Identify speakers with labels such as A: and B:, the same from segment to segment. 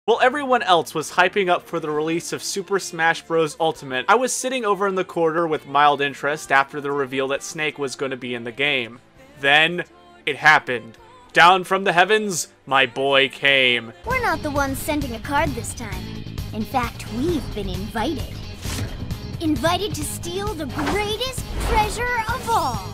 A: While everyone else was hyping up for the release of Super Smash Bros. Ultimate, I was sitting over in the corner with mild interest after the reveal that Snake was going to be in the game. Then, it happened. Down from the heavens, my boy came.
B: We're not the ones sending a card this time. In fact, we've been invited. Invited to steal the greatest treasure of all.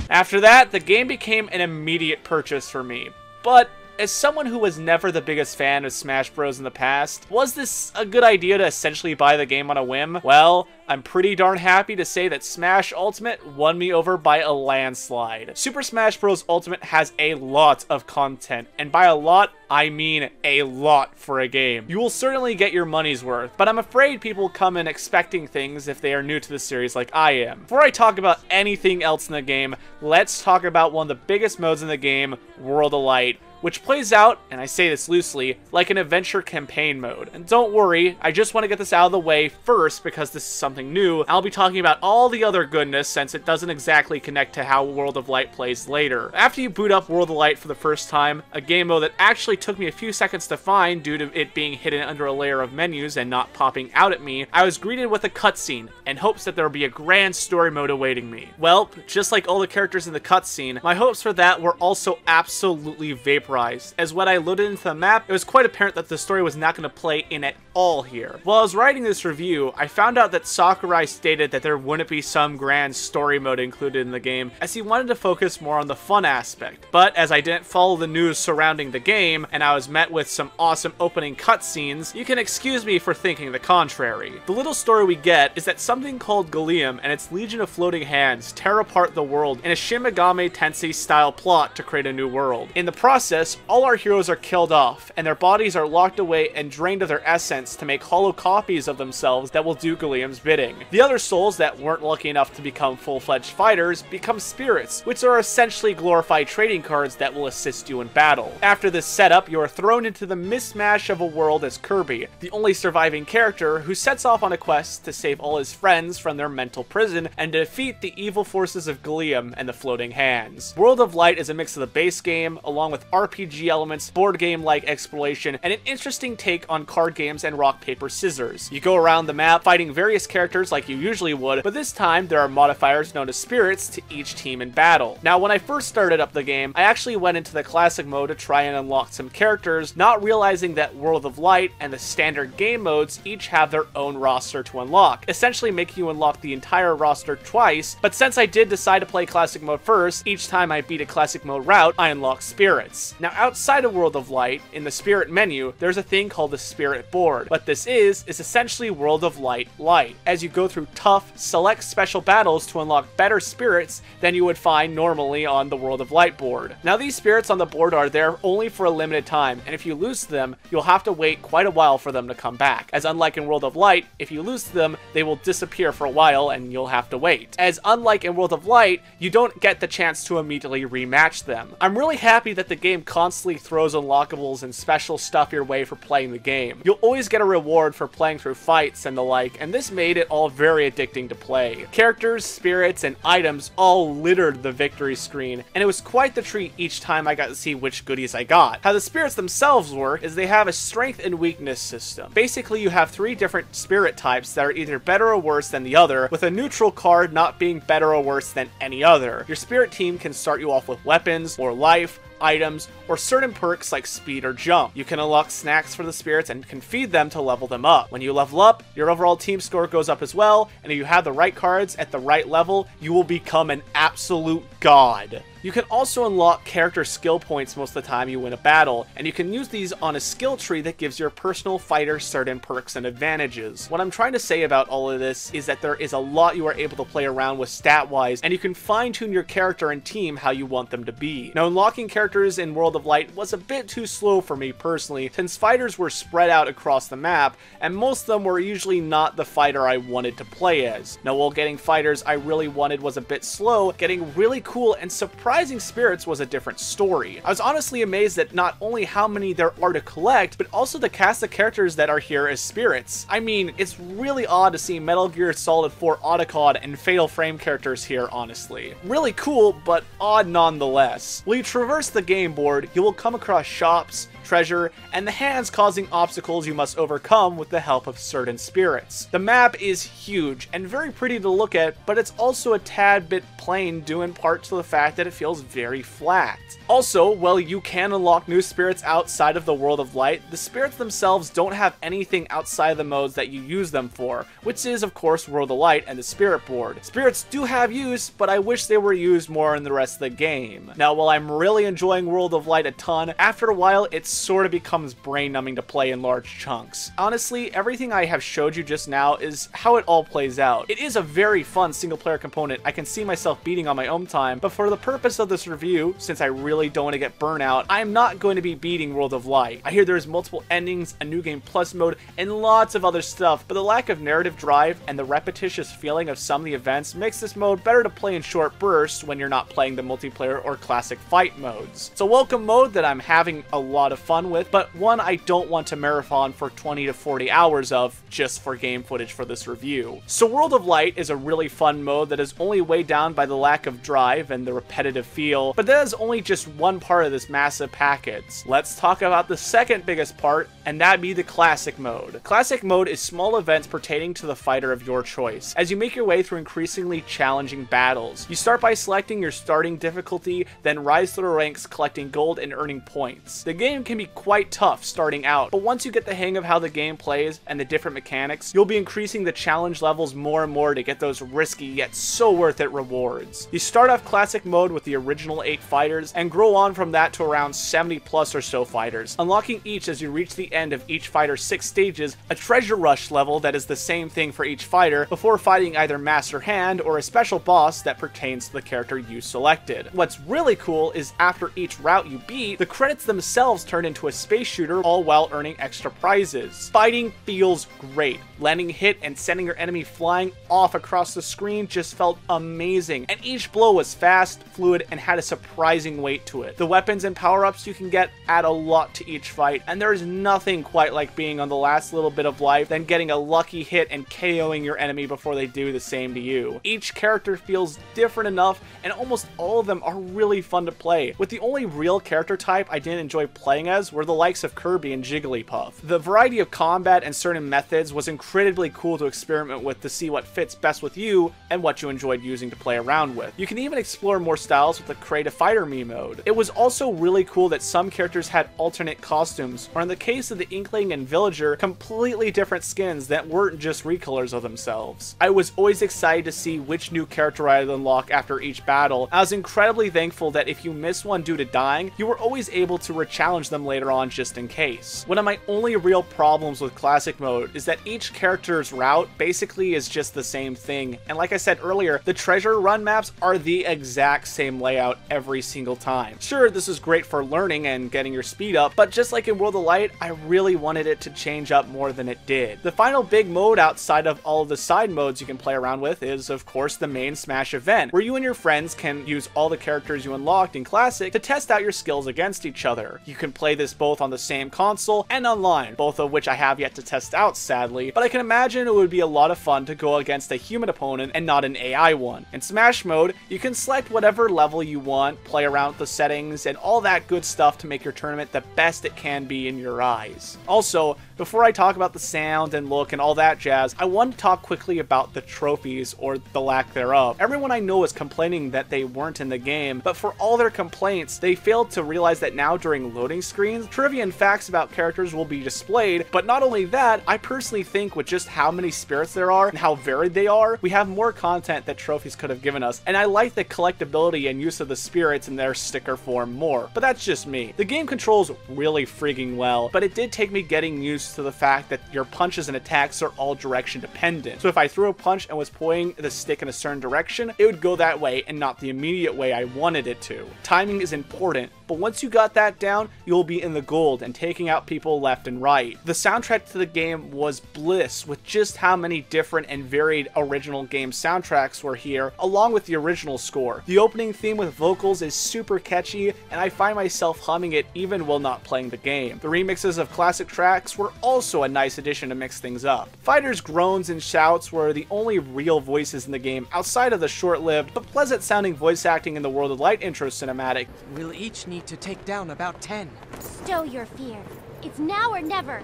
A: After that, the game became an immediate purchase for me. But as someone who was never the biggest fan of Smash Bros. In the past, was this a good idea to essentially buy the game on a whim? Well, I'm pretty darn happy to say that Smash Ultimate won me over by a landslide. Super Smash Bros. Ultimate has a lot of content, and by a lot, I mean a lot for a game. You will certainly get your money's worth, but I'm afraid people come in expecting things if they are new to the series like I am. Before I talk about anything else in the game, let's talk about one of the biggest modes in the game, World of Light, which plays out, and I say this loosely, like an adventure campaign mode. And don't worry, I just want to get this out of the way first because this is something new. I'll be talking about all the other goodness since it doesn't exactly connect to how World of Light plays later. After you boot up World of Light for the first time, a game mode that actually took me a few seconds to find due to it being hidden under a layer of menus and not popping out at me, I was greeted with a cutscene in hopes that there would be a grand story mode awaiting me. Well, just like all the characters in the cutscene, my hopes for that were also absolutely vaporized, as when I loaded into the map, it was quite apparent that the story was not going to play in at all here. While I was writing this review, I found out that Sakurai stated that there wouldn't be some grand story mode included in the game, as he wanted to focus more on the fun aspect. But as I didn't follow the news surrounding the game, and I was met with some awesome opening cutscenes, you can excuse me for thinking the contrary. The little story we get is that something called Gallium and its Legion of Floating Hands tear apart the world in a Shin Megami Tensei style plot to create a new world. In the process, all our heroes are killed off, and their bodies are locked away and drained of their essence to make hollow copies of themselves that will do Gallium's bidding. The other souls that weren't lucky enough to become full-fledged fighters become spirits, which are essentially glorified trading cards that will assist you in battle. After this setup, you are thrown into the mismatch of a world as Kirby, the only surviving character who sets off on a quest to save all his friends from their mental prison and defeat the evil forces of Gallium and the Floating Hands. World of Light is a mix of the base game, along with RPG elements, board game-like exploration, and an interesting take on card games and rock, paper, scissors. You go around the map fighting various characters like you usually would, but this time there are modifiers known as spirits to each team in battle. Now, when I first started up the game, I actually went into the classic mode to try and unlock some characters, not realizing that World of Light and the standard game modes each have their own roster to unlock, essentially making you unlock the entire roster twice. But since I did decide to play classic mode first, each time I beat a classic mode route, I unlock spirits. Now, outside of World of Light, in the Spirit menu, there's a thing called the Spirit board. What this is essentially World of Light light, as you go through tough, select special battles to unlock better spirits than you would find normally on the World of Light board. Now, these spirits on the board are there only for a limited time, and if you lose them, you'll have to wait quite a while for them to come back. As unlike in World of Light, if you lose them, they will disappear for a while and you'll have to wait. As unlike in World of Light, you don't get the chance to immediately rematch them. I'm really happy that the game constantly throws unlockables and special stuff your way for playing the game. You'll always get a reward for playing through fights and the like, and this made it all very addicting to play. Characters, spirits, and items all littered the victory screen, and it was quite the treat each time I got to see which goodies I got. How the spirits themselves work is they have a strength and weakness system. Basically, you have 3 different spirit types that are either better or worse than the other, with a neutral card not being better or worse than any other. Your spirit team can start you off with weapons, or life, items, or certain perks like speed or jump. You can unlock snacks for the spirits and can feed them to level them up. When you level up, your overall team score goes up as well, and if you have the right cards at the right level, you will become an absolute god. You can also unlock character skill points most of the time you win a battle, and you can use these on a skill tree that gives your personal fighter certain perks and advantages. What I'm trying to say about all of this is that there is a lot you are able to play around with stat-wise, and you can fine-tune your character and team how you want them to be. Now, unlocking characters in World of Light was a bit too slow for me personally, since fighters were spread out across the map, and most of them were usually not the fighter I wanted to play as. Now, while getting fighters I really wanted was a bit slow, getting really cool and surprising Surprising Spirits was a different story. I was honestly amazed at not only how many there are to collect, but also the cast of characters that are here as spirits. I mean, it's really odd to see Metal Gear Solid 4 Otacon and Fatal Frame characters here, honestly. Really cool, but odd nonetheless. While you traverse the game board, you will come across shops, treasure, and the hands causing obstacles you must overcome with the help of certain spirits. The map is huge and very pretty to look at, but it's also a tad bit plain due in part to the fact that it feels very flat. Also, while you can unlock new spirits outside of the World of Light, the spirits themselves don't have anything outside the modes that you use them for, which is of course World of Light and the Spirit Board. Spirits do have use, but I wish they were used more in the rest of the game. Now, while I'm really enjoying World of Light a ton, after a while it sort of becomes brain-numbing to play in large chunks. Honestly, everything I have showed you just now is how it all plays out. It is a very fun single-player component I can see myself beating on my own time, but for the purpose of this review, since I really don't want to get burnout, I am not going to be beating World of Light. I hear there's multiple endings, a New Game Plus mode, and lots of other stuff, but the lack of narrative drive and the repetitious feeling of some of the events makes this mode better to play in short bursts when you're not playing the multiplayer or classic fight modes. It's a welcome mode that I'm having a lot of fun with, but one I don't want to marathon for 20 to 40 hours of just for game footage for this review. So World of Light is a really fun mode that is only weighed down by the lack of drive and the repetitive feel, but that is only just one part of this massive package. Let's talk about the second biggest part, and that be the classic mode. Classic mode is small events pertaining to the fighter of your choice, as you make your way through increasingly challenging battles. You start by selecting your starting difficulty, then rise through the ranks collecting gold and earning points. The game can be quite tough starting out, but once you get the hang of how the game plays and the different mechanics, you'll be increasing the challenge levels more and more to get those risky yet so worth it rewards. You start off classic mode with the original 8 fighters and grow on from that to around 70 plus or so fighters, unlocking each as you reach the end of each fighter's 6 stages, a treasure rush level that is the same thing for each fighter, before fighting either Master Hand or a special boss that pertains to the character you selected. What's really cool is after each route you beat, the credits themselves turn into a space shooter, all while earning extra prizes. Fighting feels great. Landing a hit and sending your enemy flying off across the screen just felt amazing, and each blow was fast, fluid, and had a surprising weight to it. The weapons and power-ups you can get add a lot to each fight, and there is nothing quite like being on the last little bit of life than getting a lucky hit and KOing your enemy before they do the same to you. Each character feels different enough, and almost all of them are really fun to play, with the only real character type I didn't enjoy playing as were the likes of Kirby and Jigglypuff. The variety of combat and certain methods was incredibly cool to experiment with to see what fits best with you and what you enjoyed using to play around with. You can even explore more styles with the Create a Fighter Me mode. It was also really cool that some characters had alternate costumes, or in the case of the Inkling and Villager, completely different skins that weren't just recolors of themselves. I was always excited to see which new character I'd unlock after each battle. I was incredibly thankful that if you missed one due to dying, you were always able to re-challenge them later on just in case. One of my only real problems with classic mode is that each character's route basically is just the same thing, and like I said earlier, the treasure run maps are the exact same layout every single time. Sure, this is great for learning and getting your speed up, but just like in World of Light, I really wanted it to change up more than it did. The final big mode outside of all of the side modes you can play around with is, of course, the main Smash event, where you and your friends can use all the characters you unlocked in Classic to test out your skills against each other. You can play this both on the same console and online, both of which I have yet to test out sadly, but I can imagine it would be a lot of fun to go against a human opponent and not an AI one. In Smash mode, you can select whatever level you want, play around with the settings, and all that good stuff to make your tournament the best it can be in your eyes. Also, before I talk about the sound and look and all that jazz, I want to talk quickly about the trophies, or the lack thereof. Everyone I know is complaining that they weren't in the game, but for all their complaints, they failed to realize that now during loading screens, trivia and facts about characters will be displayed, but not only that, I personally think with just how many spirits there are and how varied they are, we have more content that trophies could have given us, and I like the collectability and use of the spirits in their sticker form more, but that's just me. The game controls really freaking well, but it did take me getting used to the fact that your punches and attacks are all direction dependent. So if I threw a punch and was pointing the stick in a certain direction, it would go that way and not the immediate way I wanted it to. Timing is important, but once you got that down, you'll be in the gold and taking out people left and right. The soundtrack to the game was bliss with just how many different and varied original game soundtracks were here, along with the original score. The opening theme with vocals is super catchy, and I find myself humming it even while not playing the game. The remixes of classic tracks were also a nice addition to mix things up. Fighters' groans and shouts were the only real voices in the game outside of the short-lived but pleasant sounding voice acting in the World of Light intro cinematic.
C: We'll each need to take down about 10.
B: Stow your fear. It's now or never.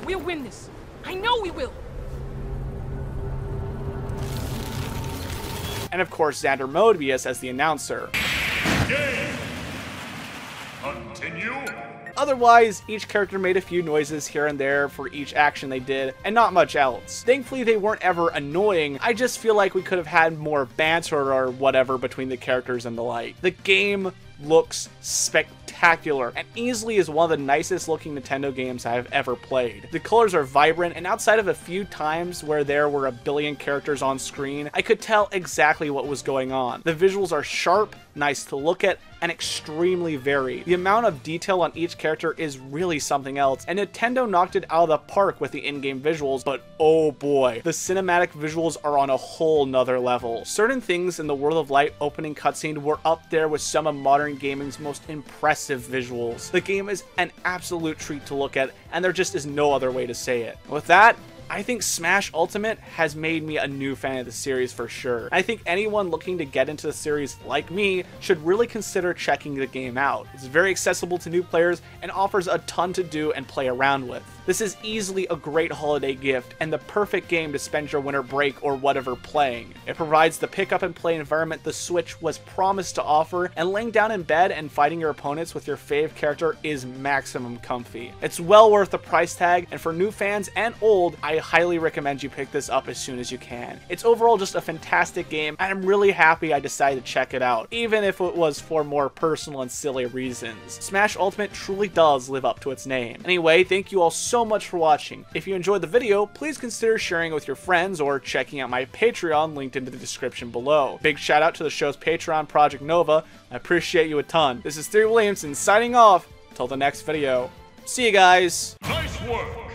D: We'll win this. I know we will.
A: And of course Xander Moebius as the announcer.
E: Game. Continue.
A: Otherwise, each character made a few noises here and there for each action they did, and not much else. Thankfully, they weren't ever annoying. I just feel like we could have had more banter or whatever between the characters and the like. The game looks spectacular and easily is one of the nicest looking Nintendo games I've ever played. The colors are vibrant, and outside of a few times where there were a billion characters on screen, I could tell exactly what was going on. The visuals are sharp, nice to look at, and extremely varied. The amount of detail on each character is really something else, and Nintendo knocked it out of the park with the in-game visuals, but oh boy, the cinematic visuals are on a whole nother level. Certain things in the World of Light opening cutscene were up there with some of modern gaming's most impressive visuals. The game is an absolute treat to look at, and there just is no other way to say it. With that, I think Smash Ultimate has made me a new fan of the series for sure. I think anyone looking to get into the series like me should really consider checking the game out. It's very accessible to new players and offers a ton to do and play around with. This is easily a great holiday gift and the perfect game to spend your winter break or whatever playing. It provides the pick up and play environment the Switch was promised to offer, and laying down in bed and fighting your opponents with your fave character is maximum comfy. It's well worth the price tag, and for new fans and old, I highly recommend you pick this up as soon as you can. It's overall just a fantastic game, and I'm really happy I decided to check it out, even if it was for more personal and silly reasons. Smash Ultimate truly does live up to its name. Anyway, thank you all so much for watching. If you enjoyed the video, please consider sharing it with your friends or checking out my Patreon linked in the description below. Big shout out to the show's Patreon, Project Nova. I appreciate you a ton. This is Thierry Williamson signing off. Till the next video. See you guys.
E: Nice work.